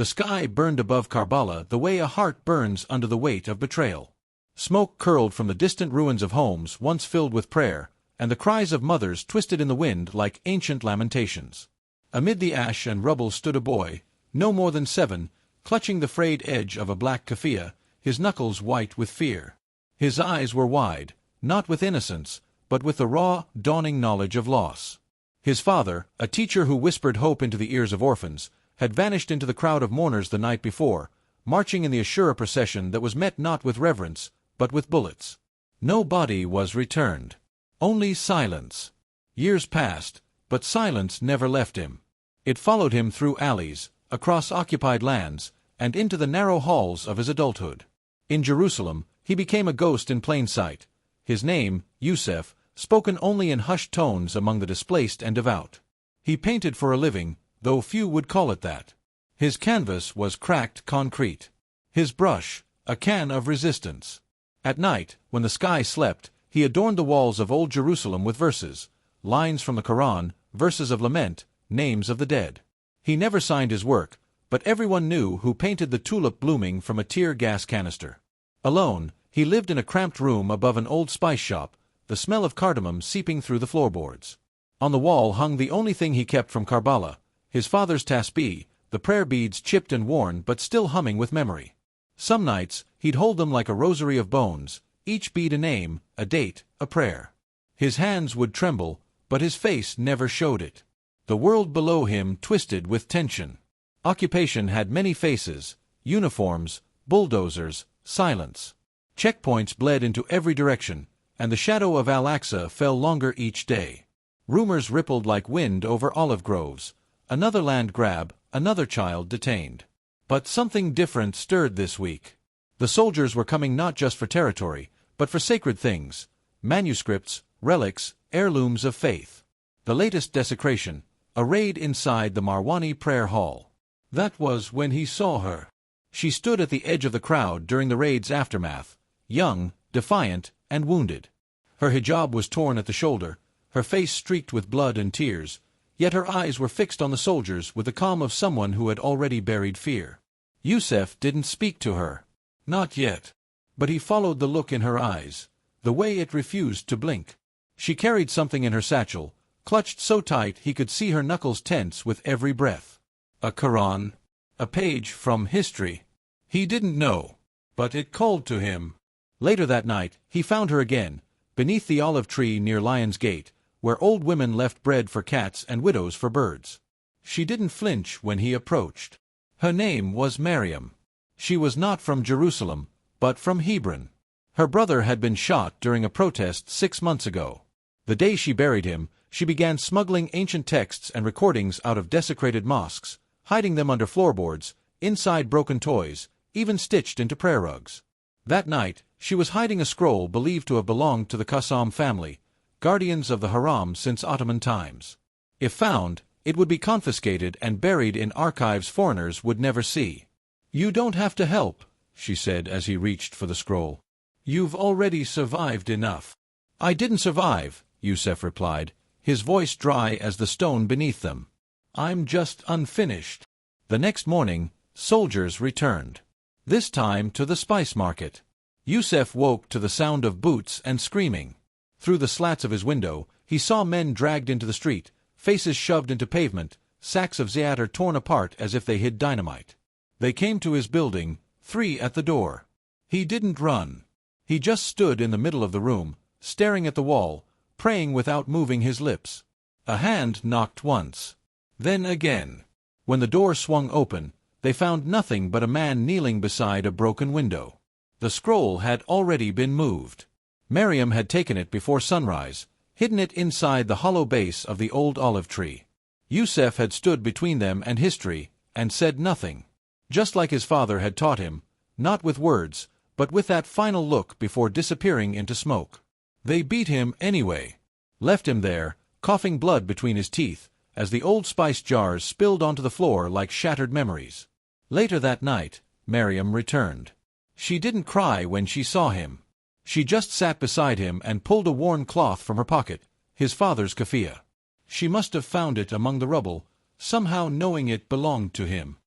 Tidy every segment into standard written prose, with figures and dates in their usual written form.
The sky burned above Karbala the way a heart burns under the weight of betrayal. Smoke curled from the distant ruins of homes once filled with prayer, and the cries of mothers twisted in the wind like ancient lamentations. Amid the ash and rubble stood a boy, no more than 7, clutching the frayed edge of a black keffiyeh, his knuckles white with fear. His eyes were wide, not with innocence, but with the raw, dawning knowledge of loss. His father, a teacher who whispered hope into the ears of orphans, had vanished into the crowd of mourners the night before, marching in the Ashura procession that was met not with reverence, but with bullets. No body was returned. Only silence. Years passed, but silence never left him. It followed him through alleys, across occupied lands, and into the narrow halls of his adulthood. In Jerusalem, he became a ghost in plain sight. His name, Yusef, spoken only in hushed tones among the displaced and devout. He painted for a living, though few would call it that. His canvas was cracked concrete. His brush, a can of resistance. At night, when the sky slept, he adorned the walls of old Jerusalem with verses, lines from the Quran, verses of lament, names of the dead. He never signed his work, but everyone knew who painted the tulip blooming from a tear gas canister. Alone, he lived in a cramped room above an old spice shop, the smell of cardamom seeping through the floorboards. On the wall hung the only thing he kept from Karbala, his father's tasbih, the prayer beads chipped and worn but still humming with memory. Some nights, he'd hold them like a rosary of bones, each bead a name, a date, a prayer. His hands would tremble, but his face never showed it. The world below him twisted with tension. Occupation had many faces, uniforms, bulldozers, silence. Checkpoints bled into every direction, and the shadow of Al-Aqsa fell longer each day. Rumors rippled like wind over olive groves. Another land grab, another child detained. But something different stirred this week. The soldiers were coming not just for territory, but for sacred things, manuscripts, relics, heirlooms of faith. The latest desecration, a raid inside the Marwani prayer hall. That was when he saw her. She stood at the edge of the crowd during the raid's aftermath, young, defiant, and wounded. Her hijab was torn at the shoulder, her face streaked with blood and tears, yet her eyes were fixed on the soldiers with the calm of someone who had already buried fear. Yusef didn't speak to her. Not yet. But he followed the look in her eyes, the way it refused to blink. She carried something in her satchel, clutched so tight he could see her knuckles tense with every breath. A Quran. A page from history. He didn't know, but it called to him. Later that night, he found her again, beneath the olive tree near Lion's Gate, where old women left bread for cats and widows for birds. She didn't flinch when he approached. Her name was Maryam. She was not from Jerusalem, but from Hebron. Her brother had been shot during a protest 6 months ago. The day she buried him, she began smuggling ancient texts and recordings out of desecrated mosques, hiding them under floorboards, inside broken toys, even stitched into prayer rugs. That night, she was hiding a scroll believed to have belonged to the Qassam family, guardians of the Haram since Ottoman times. If found, it would be confiscated and buried in archives foreigners would never see. "You don't have to help," she said as he reached for the scroll. "You've already survived enough." "I didn't survive," Yusef replied, his voice dry as the stone beneath them. "I'm just unfinished." The next morning, soldiers returned. This time to the spice market. Yusef woke to the sound of boots and screaming. Through the slats of his window, he saw men dragged into the street, faces shoved into pavement, sacks of za'atar torn apart as if they hid dynamite. They came to his building, 3 at the door. He didn't run. He just stood in the middle of the room, staring at the wall, praying without moving his lips. A hand knocked once. Then again. When the door swung open, they found nothing but a man kneeling beside a broken window. The scroll had already been moved. Maryam had taken it before sunrise, hidden it inside the hollow base of the old olive tree. Yusef had stood between them and history, and said nothing. Just like his father had taught him, not with words, but with that final look before disappearing into smoke. They beat him anyway. Left him there, coughing blood between his teeth, as the old spice jars spilled onto the floor like shattered memories. Later that night, Maryam returned. She didn't cry when she saw him. She just sat beside him and pulled a worn cloth from her pocket, his father's keffiyeh. She must have found it among the rubble, somehow knowing it belonged to him.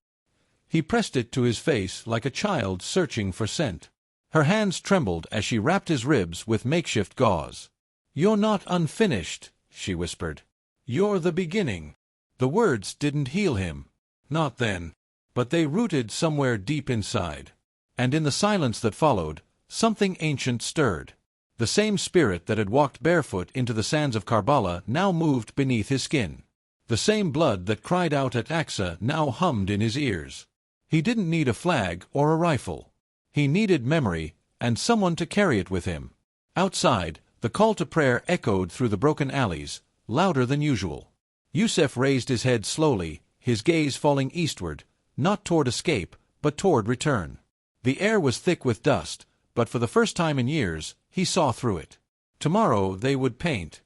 He pressed it to his face like a child searching for scent. Her hands trembled as she wrapped his ribs with makeshift gauze. "You're not unfinished," she whispered. "You're the beginning." The words didn't heal him. Not then. But they rooted somewhere deep inside. And in the silence that followed, something ancient stirred. The same spirit that had walked barefoot into the sands of Karbala now moved beneath his skin. The same blood that cried out at Aqsa now hummed in his ears. He didn't need a flag or a rifle. He needed memory, and someone to carry it with him. Outside, the call to prayer echoed through the broken alleys, louder than usual. Yusef raised his head slowly, his gaze falling eastward, not toward escape, but toward return. The air was thick with dust, but for the first time in years, he saw through it. Tomorrow they would paint.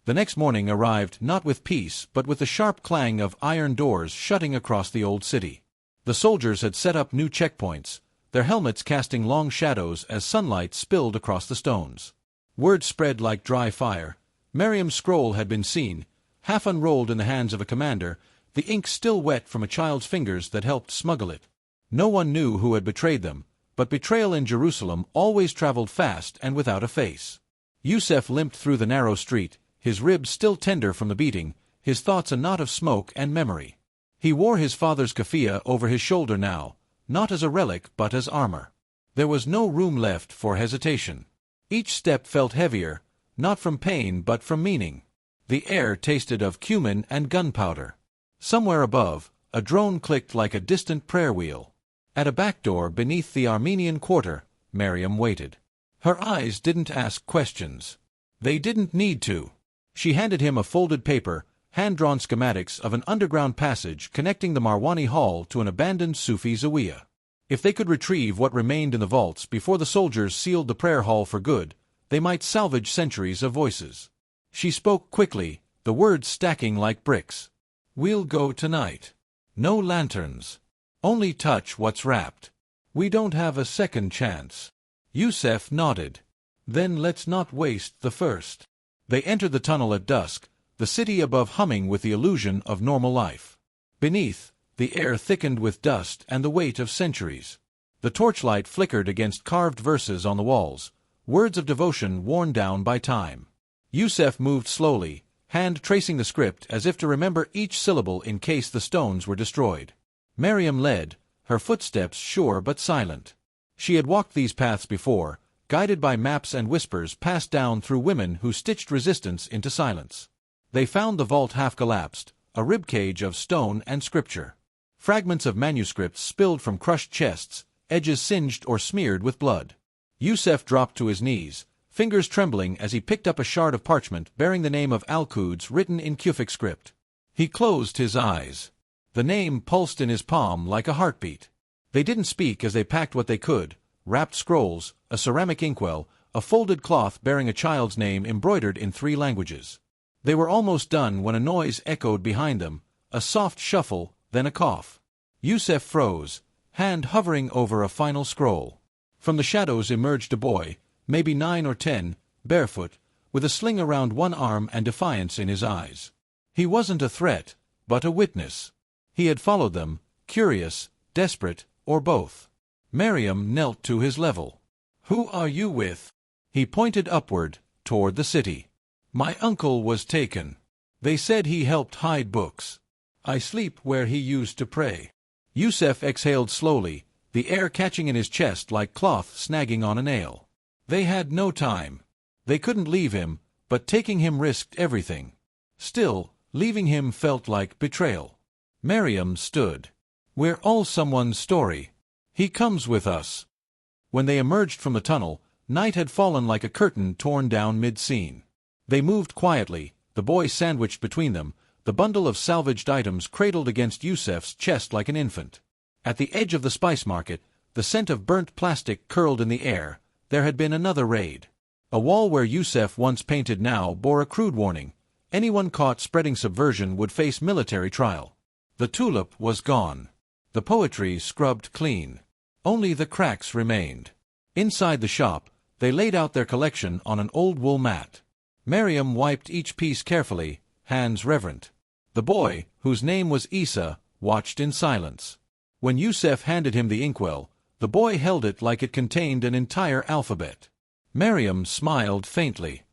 The next morning arrived not with peace but with the sharp clang of iron doors shutting across the old city. The soldiers had set up new checkpoints, their helmets casting long shadows as sunlight spilled across the stones. Word spread like dry fire. Miriam's scroll had been seen, half unrolled in the hands of a commander, the ink still wet from a child's fingers that helped smuggle it. No one knew who had betrayed them, but betrayal in Jerusalem always traveled fast and without a face. Yusef limped through the narrow street, his ribs still tender from the beating, his thoughts a knot of smoke and memory. He wore his father's keffiyeh over his shoulder now, not as a relic but as armor. There was no room left for hesitation. Each step felt heavier, not from pain but from meaning. The air tasted of cumin and gunpowder. Somewhere above, a drone clicked like a distant prayer wheel. At a back door beneath the Armenian quarter, Miriam waited. Her eyes didn't ask questions. They didn't need to. She handed him a folded paper, hand-drawn schematics of an underground passage connecting the Marwani Hall to an abandoned Sufi zawiya. If they could retrieve what remained in the vaults before the soldiers sealed the prayer hall for good, they might salvage centuries of voices. She spoke quickly, the words stacking like bricks. "We'll go tonight. No lanterns. Only touch what's wrapped. We don't have a second chance." Yusef nodded. "Then let's not waste the first." They entered the tunnel at dusk, the city above humming with the illusion of normal life. Beneath, the air thickened with dust and the weight of centuries. The torchlight flickered against carved verses on the walls, words of devotion worn down by time. Yusef moved slowly, hand tracing the script as if to remember each syllable in case the stones were destroyed. Miriam led, her footsteps sure but silent. She had walked these paths before, guided by maps and whispers passed down through women who stitched resistance into silence. They found the vault half collapsed, a ribcage of stone and scripture. Fragments of manuscripts spilled from crushed chests, edges singed or smeared with blood. Yusef dropped to his knees, fingers trembling as he picked up a shard of parchment bearing the name of Al-Quds written in Kufic script. He closed his eyes. The name pulsed in his palm like a heartbeat. They didn't speak as they packed what they could, wrapped scrolls, a ceramic inkwell, a folded cloth bearing a child's name embroidered in 3 languages. They were almost done when a noise echoed behind them, a soft shuffle, then a cough. Yusef froze, hand hovering over a final scroll. From the shadows emerged a boy, maybe 9 or 10, barefoot, with a sling around one arm and defiance in his eyes. He wasn't a threat, but a witness. He had followed them, curious, desperate, or both. Miriam knelt to his level. "Who are you with?" He pointed upward, toward the city. "My uncle was taken. They said he helped hide books. I sleep where he used to pray." Yusef exhaled slowly, the air catching in his chest like cloth snagging on a nail. They had no time. They couldn't leave him, but taking him risked everything. Still, leaving him felt like betrayal. Miriam stood. "We're all someone's story. He comes with us." When they emerged from the tunnel, night had fallen like a curtain torn down mid-scene. They moved quietly, the boy sandwiched between them, the bundle of salvaged items cradled against Yusef's chest like an infant. At the edge of the spice market, the scent of burnt plastic curled in the air. There had been another raid. A wall where Yusef once painted now bore a crude warning. Anyone caught spreading subversion would face military trial. The tulip was gone. The poetry scrubbed clean. Only the cracks remained. Inside the shop, they laid out their collection on an old wool mat. Miriam wiped each piece carefully, hands reverent. The boy, whose name was Isa, watched in silence. When Yusef handed him the inkwell, the boy held it like it contained an entire alphabet. Miriam smiled faintly.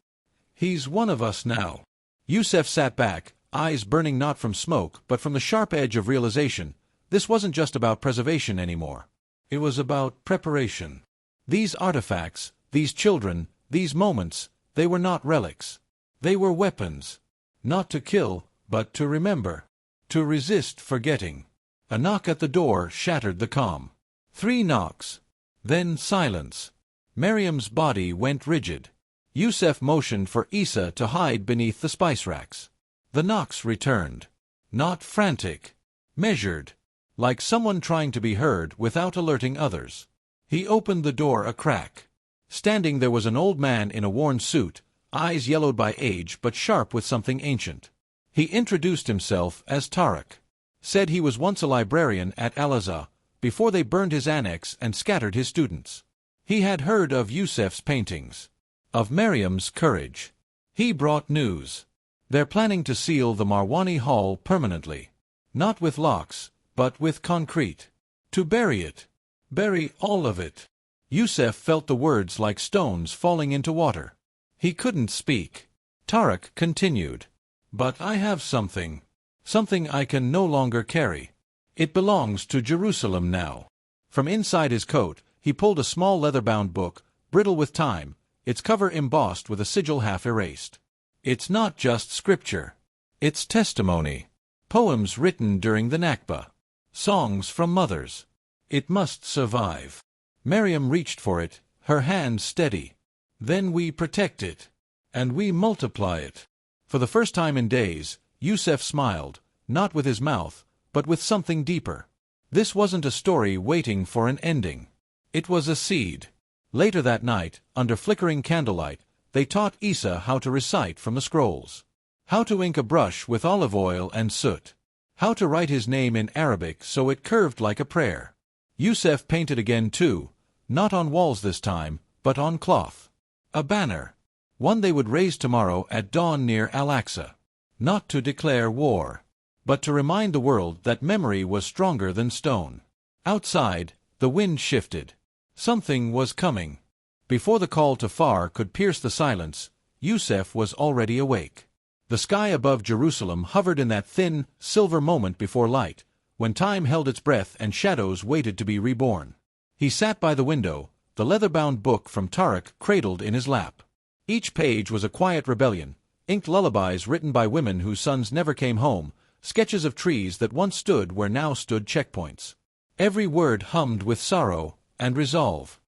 "He's one of us now." Yusef sat back, eyes burning not from smoke but from the sharp edge of realization. This wasn't just about preservation anymore. It was about preparation. These artifacts, these children, these moments, they were not relics. They were weapons. Not to kill, but to remember. To resist forgetting. A knock at the door shattered the calm. 3 knocks. Then silence. Miriam's body went rigid. Yusef motioned for Isa to hide beneath the spice racks. The knocks returned. Not frantic. Measured. Like someone trying to be heard without alerting others. He opened the door a crack. Standing there was an old man in a worn suit, eyes yellowed by age but sharp with something ancient. He introduced himself as Tariq. Said he was once a librarian at Al-Azhar, before they burned his annex and scattered his students. He had heard of Yusef's paintings. Of Miriam's courage. He brought news. They're planning to seal the Marwani Hall permanently. Not with locks, but with concrete. To bury it. Bury all of it. Yusef felt the words like stones falling into water. He couldn't speak. Tariq continued. "But I have something. Something I can no longer carry. It belongs to Jerusalem now." From inside his coat, he pulled a small leather-bound book, brittle with time, its cover embossed with a sigil half erased. It's not just scripture. It's testimony. Poems written during the Nakba. Songs from mothers. It must survive. Miriam reached for it, her hand steady. "Then we protect it. And we multiply it." For the first time in days, Yusef smiled, not with his mouth, but with something deeper. This wasn't a story waiting for an ending. It was a seed. Later that night, under flickering candlelight, they taught Isa how to recite from the scrolls. How to ink a brush with olive oil and soot. How to write his name in Arabic so it curved like a prayer. Yusef painted again too, not on walls this time, but on cloth. A banner. One they would raise tomorrow at dawn near Al-Aqsa. Not to declare war, but to remind the world that memory was stronger than stone. Outside, the wind shifted. Something was coming. Before the call to Far could pierce the silence, Yusef was already awake. The sky above Jerusalem hovered in that thin, silver moment before light, when time held its breath and shadows waited to be reborn. He sat by the window, the leather-bound book from Tariq cradled in his lap. Each page was a quiet rebellion, inked lullabies written by women whose sons never came home, sketches of trees that once stood where now stood checkpoints. Every word hummed with sorrow and resolve.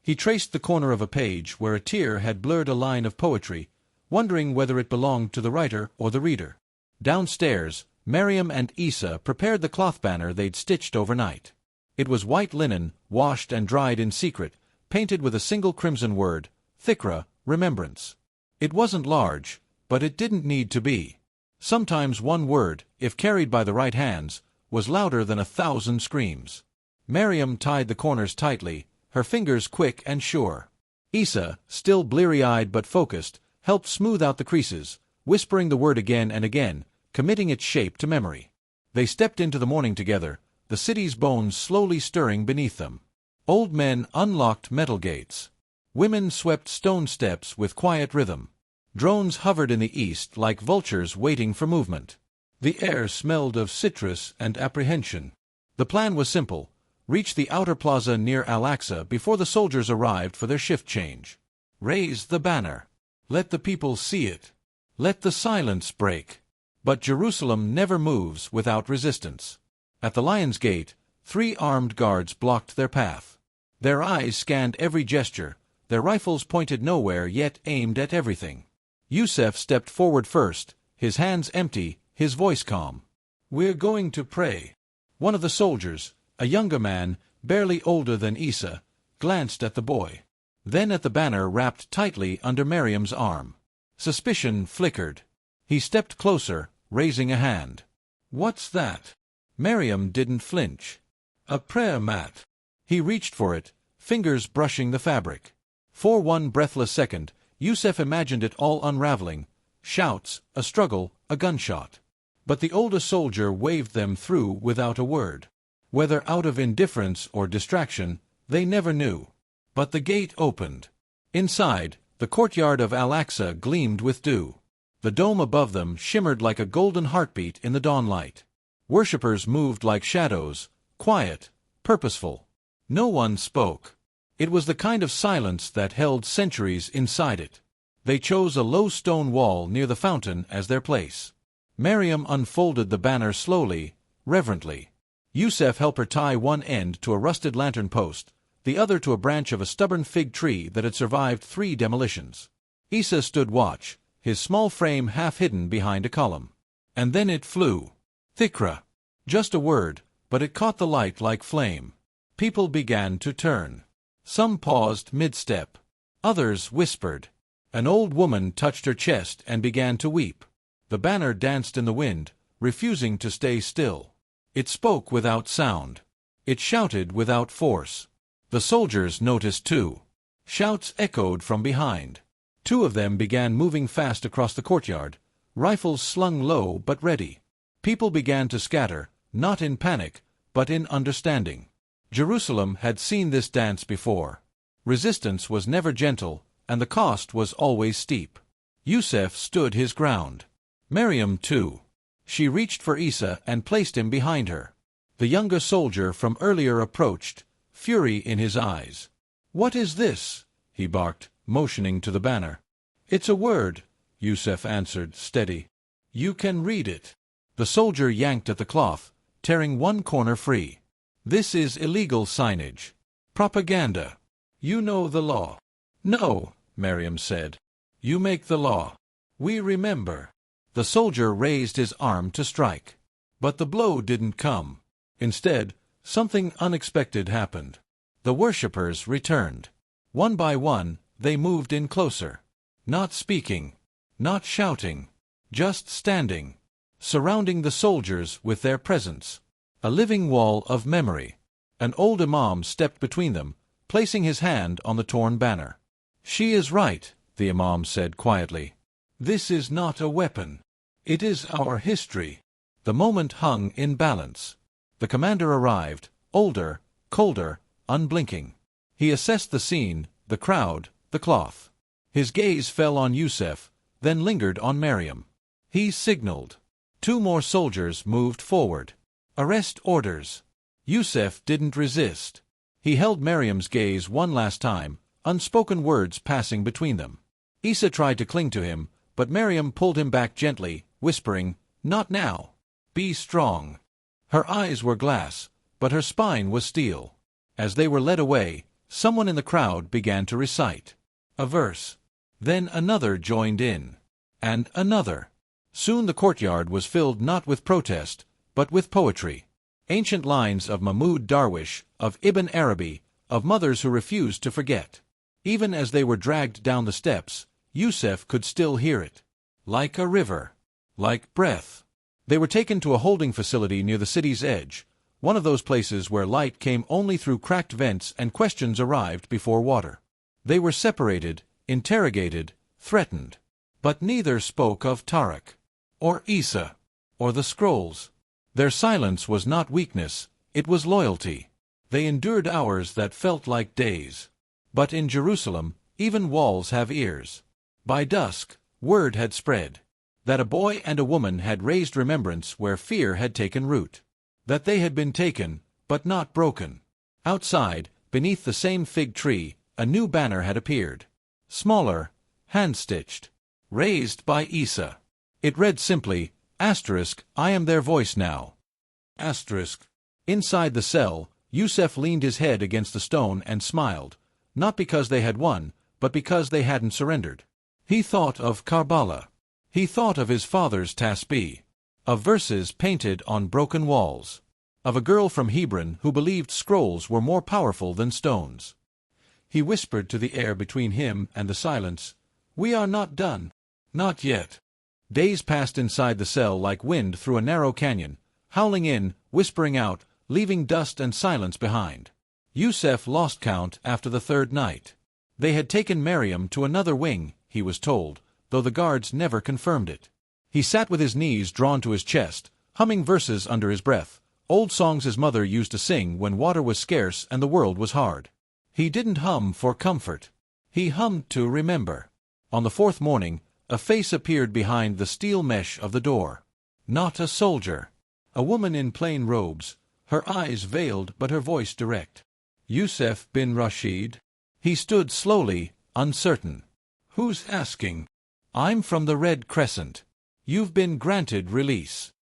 He traced the corner of a page where a tear had blurred a line of poetry, wondering whether it belonged to the writer or the reader. Downstairs, Miriam and Isa prepared the cloth banner they'd stitched overnight. It was white linen, washed and dried in secret, painted with a single crimson word, Thikra, remembrance. It wasn't large, but it didn't need to be. Sometimes one word, if carried by the right hands, was louder than 1,000 screams. Miriam tied the corners tightly, her fingers quick and sure. Isa, still bleary-eyed but focused, helped smooth out the creases, whispering the word again and again, committing its shape to memory. They stepped into the morning together, the city's bones slowly stirring beneath them. Old men unlocked metal gates. Women swept stone steps with quiet rhythm. Drones hovered in the east like vultures waiting for movement. The air smelled of citrus and apprehension. The plan was simple: reach the outer plaza near Al-Aqsa before the soldiers arrived for their shift change. Raise the banner. Let the people see it. Let the silence break. But Jerusalem never moves without resistance. At the Lion's Gate, 3 armed guards blocked their path. Their eyes scanned every gesture, their rifles pointed nowhere yet aimed at everything. Yusef stepped forward first, his hands empty, his voice calm. "We're going to pray." One of the soldiers, a younger man, barely older than Isa, glanced at the boy. Then at the banner wrapped tightly under Miriam's arm. Suspicion flickered. He stepped closer, raising a hand. "What's that?" Miriam didn't flinch. "A prayer mat." He reached for it, fingers brushing the fabric. For one breathless second, Yusef imagined it all unraveling. Shouts, a struggle, a gunshot. But the older soldier waved them through without a word. Whether out of indifference or distraction, they never knew. But the gate opened. Inside, the courtyard of Al-Aqsa gleamed with dew. The dome above them shimmered like a golden heartbeat in the dawnlight. Worshippers moved like shadows, quiet, purposeful. No one spoke. It was the kind of silence that held centuries inside it. They chose a low stone wall near the fountain as their place. Miriam unfolded the banner slowly, reverently. Yusef helped her tie one end to a rusted lantern post, the other to a branch of a stubborn fig tree that had survived 3 demolitions. Isa stood watch, his small frame half hidden behind a column. And then it flew. Thikra. Just a word, but it caught the light like flame. People began to turn. Some paused mid-step. Others whispered. An old woman touched her chest and began to weep. The banner danced in the wind, refusing to stay still. It spoke without sound. It shouted without force. The soldiers noticed too. Shouts echoed from behind. 2 of them began moving fast across the courtyard, rifles slung low but ready. People began to scatter, not in panic, but in understanding. Jerusalem had seen this dance before. Resistance was never gentle, and the cost was always steep. Yusef stood his ground. Miriam too. She reached for Isa and placed him behind her. The younger soldier from earlier approached, fury in his eyes. "What is this?" he barked, motioning to the banner. "It's a word," Yusef answered, steady. "You can read it." The soldier yanked at the cloth, tearing one corner free. "This is illegal signage. Propaganda. You know the law." "No," Miriam said. "You make the law. We remember." The soldier raised his arm to strike. But the blow didn't come. Instead, something unexpected happened. The worshippers returned. One by one, they moved in closer. Not speaking, not shouting, just standing, surrounding the soldiers with their presence. A living wall of memory. An old imam stepped between them, placing his hand on the torn banner. "She is right," the imam said quietly. "This is not a weapon. It is our history." The moment hung in balance. The commander arrived, older, colder, unblinking. He assessed the scene, the crowd, the cloth. His gaze fell on Yusef, then lingered on Miriam. He signaled. 2 more soldiers moved forward. "Arrest orders." Yusef didn't resist. He held Miriam's gaze one last time, unspoken words passing between them. Isa tried to cling to him, but Miriam pulled him back gently, whispering, "Not now. Be strong." Her eyes were glass, but her spine was steel. As they were led away, someone in the crowd began to recite a verse. Then another joined in. And another. Soon the courtyard was filled not with protest, but with poetry. Ancient lines of Mahmud Darwish, of Ibn Arabi, of mothers who refused to forget. Even as they were dragged down the steps, Yusef could still hear it. Like a river. Like breath. They were taken to a holding facility near the city's edge, one of those places where light came only through cracked vents and questions arrived before water. They were separated, interrogated, threatened. But neither spoke of Tariq, or Isa, or the scrolls. Their silence was not weakness, it was loyalty. They endured hours that felt like days. But in Jerusalem, even walls have ears. By dusk, word had spread. That a boy and a woman had raised remembrance where fear had taken root. That they had been taken, but not broken. Outside, beneath the same fig tree, a new banner had appeared. Smaller, hand-stitched. Raised by Isa. It read simply, "I am their voice now." Inside the cell, Yusef leaned his head against the stone and smiled, not because they had won, but because they hadn't surrendered. He thought of Karbala. He thought of his father's tasbih, of verses painted on broken walls, of a girl from Hebron who believed scrolls were more powerful than stones. He whispered to the air between him and the silence, "We are not done. Not yet." Days passed inside the cell like wind through a narrow canyon, howling in, whispering out, leaving dust and silence behind. Yusef lost count after the 3rd night. They had taken Miriam to another wing, he was told, though the guards never confirmed it. He sat with his knees drawn to his chest, humming verses under his breath, old songs his mother used to sing when water was scarce and the world was hard. He didn't hum for comfort. He hummed to remember. On the fourth morning, a face appeared behind the steel mesh of the door. Not a soldier. A woman in plain robes, her eyes veiled but her voice direct. Yusuf bin Rashid? He stood slowly, uncertain. Who's asking? I'm from the Red Crescent. You've been granted release.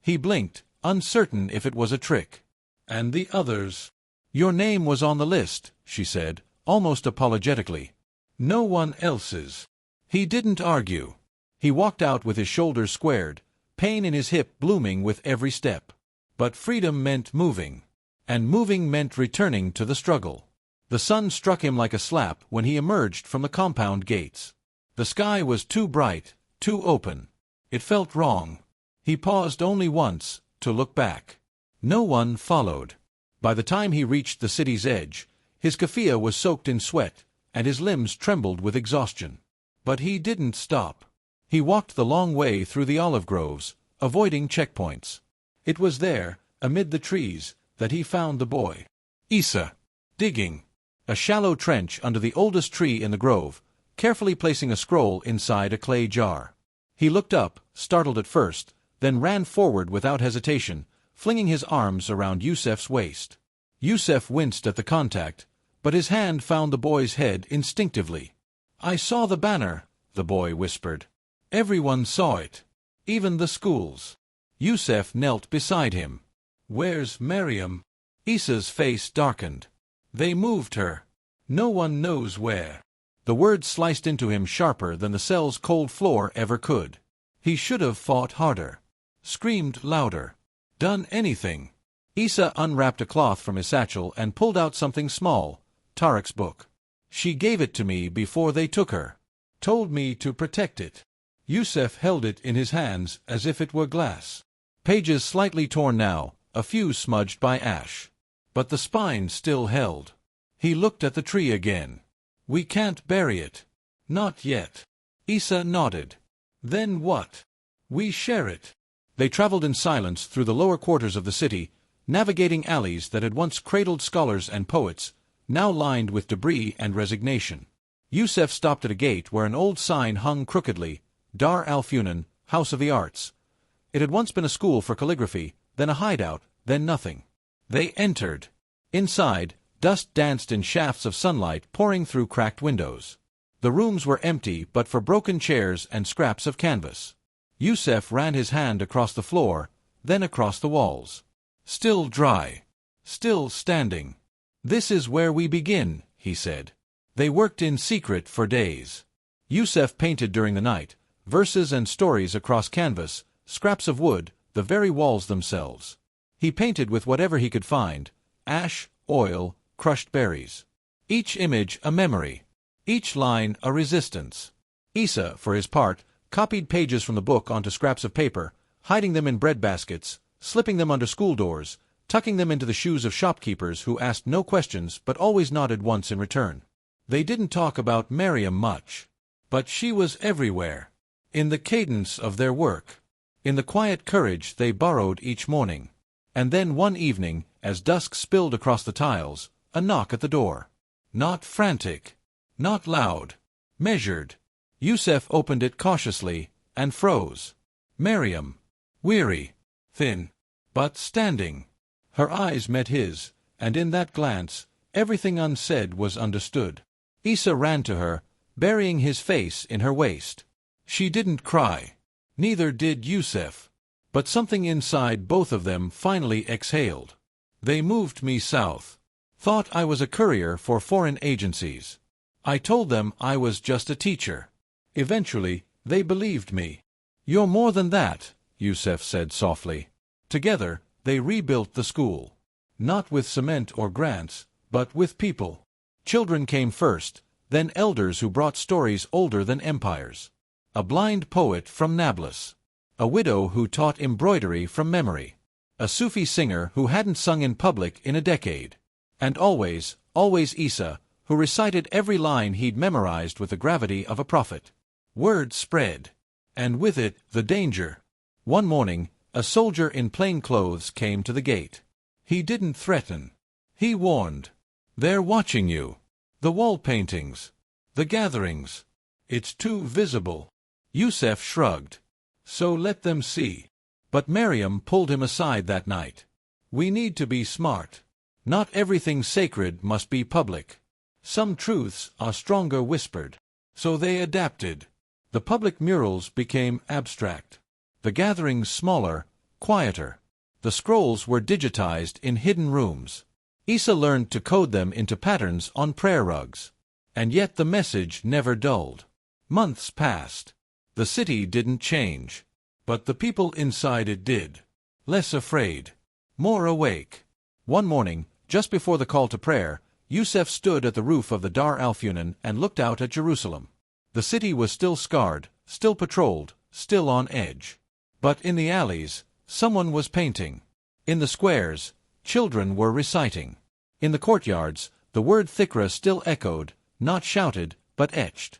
He blinked, uncertain if it was a trick. And the others? Your name was on the list, she said, almost apologetically. No one else's. He didn't argue. He walked out with his shoulders squared, pain in his hip blooming with every step. But freedom meant moving. And moving meant returning to the struggle. The sun struck him like a slap when he emerged from the compound gates. The sky was too bright, too open. It felt wrong. He paused only once, to look back. No one followed. By the time he reached the city's edge, his keffiyeh was soaked in sweat, and his limbs trembled with exhaustion. But he didn't stop. He walked the long way through the olive groves, avoiding checkpoints. It was there, amid the trees, that he found the boy. Isa. Digging. A shallow trench under the oldest tree in the grove, carefully placing a scroll inside a clay jar. He looked up, startled at first, then ran forward without hesitation, flinging his arms around Yusuf's waist. Yusuf winced at the contact, but his hand found the boy's head instinctively. I saw the banner, the boy whispered. Everyone saw it. Even the schools. Yusuf knelt beside him. Where's Maryam? Isa's face darkened. They moved her. No one knows where. The words sliced into him sharper than the cell's cold floor ever could. He should have fought harder. Screamed louder. Done anything. Isa unwrapped a cloth from his satchel and pulled out something small, Tariq's book. She gave it to me before they took her. Told me to protect it. Yusuf held it in his hands as if it were glass. Pages slightly torn now, a few smudged by ash. But the spine still held. He looked at the tree again. We can't bury it. Not yet. Isa nodded. Then what? We share it. They traveled in silence through the lower quarters of the city, navigating alleys that had once cradled scholars and poets, now lined with debris and resignation. Yusuf stopped at a gate where an old sign hung crookedly, Dar al-Funan, House of the Arts. It had once been a school for calligraphy, then a hideout, then nothing. They entered. Inside, dust danced in shafts of sunlight pouring through cracked windows. The rooms were empty but for broken chairs and scraps of canvas. Yusuf ran his hand across the floor, then across the walls. Still dry. Still standing. This is where we begin, he said. They worked in secret for days. Yusuf painted during the night, verses and stories across canvas, scraps of wood, the very walls themselves. He painted with whatever he could find, ash, oil, crushed berries. Each image a memory. Each line a resistance. Isa, for his part, copied pages from the book onto scraps of paper, hiding them in bread baskets, slipping them under school doors, tucking them into the shoes of shopkeepers who asked no questions but always nodded once in return. They didn't talk about Maryam much. But she was everywhere. In the cadence of their work. In the quiet courage they borrowed each morning. And then one evening, as dusk spilled across the tiles, a knock at the door. Not frantic. Not loud. Measured. Yusuf opened it cautiously, and froze. Maryam. Weary. Thin. But standing. Her eyes met his, and in that glance, everything unsaid was understood. Isa ran to her, burying his face in her waist. She didn't cry. Neither did Yusuf. But something inside both of them finally exhaled. They moved me south. Thought I was a courier for foreign agencies. I told them I was just a teacher. Eventually, they believed me. You're more than that, Yusuf said softly. Together, they rebuilt the school. Not with cement or grants, but with people. Children came first, then elders who brought stories older than empires. A blind poet from Nablus. A widow who taught embroidery from memory. A Sufi singer who hadn't sung in public in a decade. And always, always Isa, who recited every line he'd memorized with the gravity of a prophet. Word spread. And with it, the danger. One morning, A soldier in plain clothes came to the gate. He didn't threaten. He warned. "They're watching you. The wall paintings. The gatherings. It's too visible." Yusef shrugged. "So let them see." But Miriam pulled him aside that night. "We need to be smart. Not everything sacred must be public. Some truths are stronger whispered." So they adapted. The public murals became abstract. The gatherings smaller, quieter. The scrolls were digitized in hidden rooms. Isa learned to code them into patterns on prayer rugs. And yet the message never dulled. Months passed. The city didn't change. But the people inside it did. Less afraid. More awake. One morning, just before the call to prayer, Yusef stood at the roof of the Dar al-Funan and looked out at Jerusalem. The city was still scarred, still patrolled, still on edge. But in the alleys, someone was painting. In the squares, children were reciting. In the courtyards, the word Thikra still echoed, not shouted, but etched.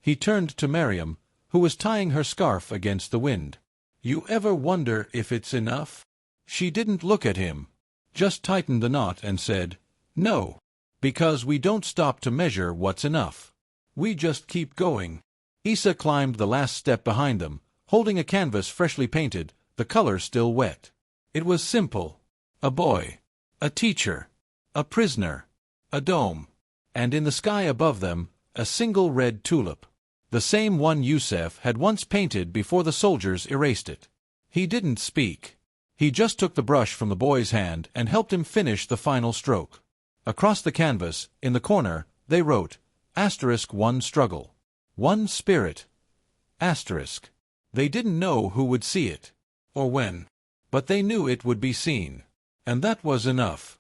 He turned to Miriam, who was tying her scarf against the wind. "You ever wonder if it's enough?" She didn't look at him, just tightened the knot and said, "No, because we don't stop to measure what's enough. We just keep going." Isa climbed the last step behind them, holding a canvas freshly painted, the color still wet. It was simple. A boy. A teacher. A prisoner. A dome. And in the sky above them, a single red tulip. The same one Yusef had once painted before the soldiers erased it. He didn't speak. He just took the brush from the boy's hand and helped him finish the final stroke. Across the canvas, in the corner, they wrote, *1 struggle. 1 spirit. *. They didn't know who would see it, or when. But they knew it would be seen. And that was enough.